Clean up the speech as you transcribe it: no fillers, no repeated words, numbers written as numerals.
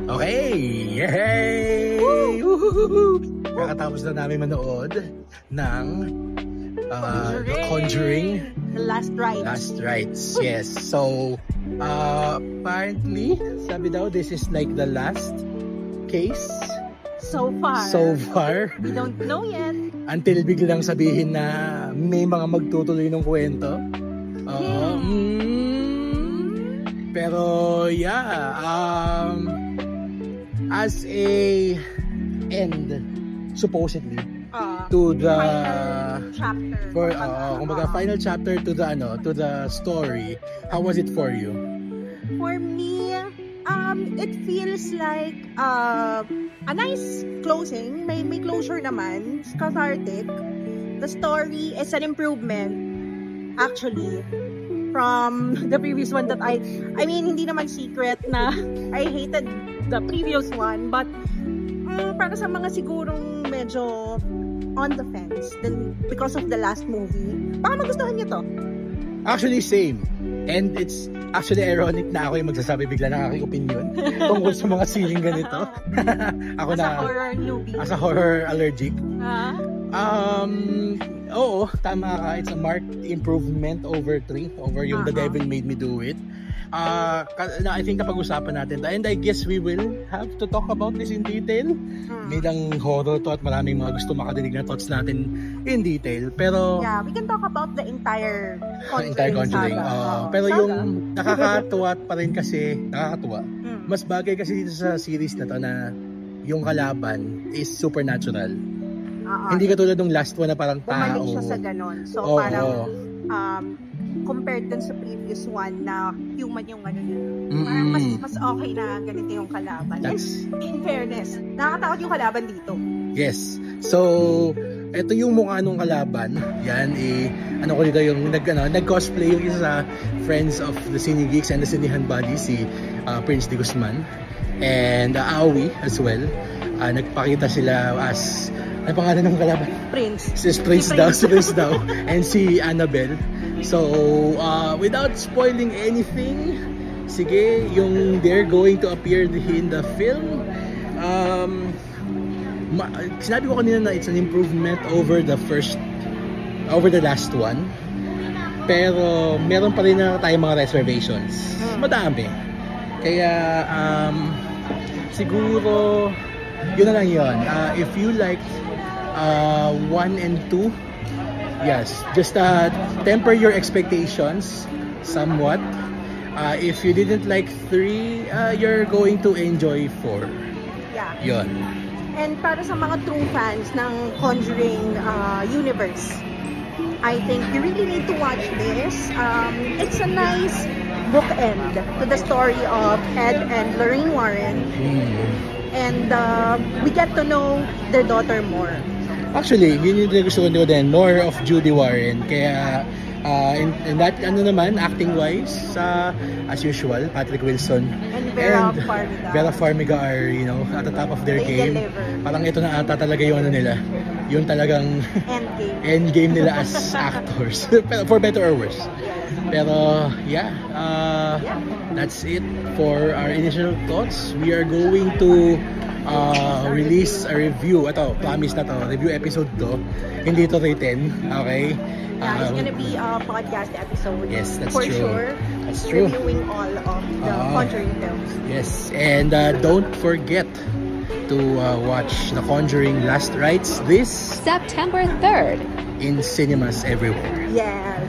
Okay! Yay! Woohoo! Kakatapos na namin manood ng The Conjuring. The Last Rites. Last Rites, yes. So, apparently, sabi daw, this is like the last case. So far. So far. We don't know yet. Until biglang sabihin na may mga magtutuloy ng kwento. Pero, yeah. As a end, supposedly, to the final chapter. Final chapter to the story. How was it for you? For me, it feels like a nice closing. May closure naman. It's cathartic. The story is an improvement, actually, from the previous one that I mean, hindi naman secret na I hated the previous one, but para sa mga sigurong medyo on the fence then because of the last movie, baka magustuhan niyo to. Actually, same. And it's actually ironic na ako yung magsasabi bigla ng aking opinion tungkol sa mga siling ganito. Ako as a horror newbie. As a horror allergic. Oo, tama ka. It's a marked improvement over yung The Devil Made Me Do It. I think napag-usapan natin to. And I guess we will have to talk about this in detail. Bilang horror to at maraming mga gusto makadinig na thoughts natin in detail. Pero yeah, we can talk about the entire Conjuring. Pero yung nakakatuwa pa rin kasi, mas bagay kasi dito sa series na to na yung kalaban is supernatural. Hindi katulad ng last one na parang tao. Bumalik siya sa ganon. So parang compared dun sa previous one na human yung ano yun. Parang mas okay na ganito yung kalaban. In fairness, nakakatakot yung kalaban dito. Yes. So, ito yung mukha nung kalaban. Yan, ano ko dito yung nag-cosplay yung isa sa Friends of the Cine Geeks and the Cinehan Buddy, si Prince de Guzman. And Aoi as well. Nagpakita sila as ano pangalan ng kalaban? Prince. Si Prince daw. And si Annabelle. So, without spoiling anything, sige, yung they're going to appear in the film. Sinabi ko kanina na it's an improvement over the last one. Pero meron pa rin na tayong mga reservations. Madami. Kaya siguro yun na lang yun. If you liked 1 and 2, yes, just temper your expectations somewhat. If you didn't like 3, you're going to enjoy 4. Yeah. Yun. And para sa mga true fans ng Conjuring universe, I think you really need to watch this. It's a nice bookend to the story of Ed and Lorraine Warren. And we get to know their daughter more. Actually, yun yung gusto ko din, more of Judy Warren. Kaya, in that, naman, acting-wise, as usual, Patrick Wilson and Vera Farmiga are, at the top of their game. Parang ito na ata talaga yung nila. Yung talagang endgame nila as actors. For better or worse. Pero, yeah. That's it for our initial thoughts. We are going to release a review. Ito, promise na to. Review episode to. Hindi to written. Okay? Yeah, it's gonna be a podcast episode. Yes, that's for true. Sure. That's true. Reviewing all of the Conjuring films. Yes, and don't forget to watch The Conjuring Last Rites this September 3rd in cinemas everywhere. Yes.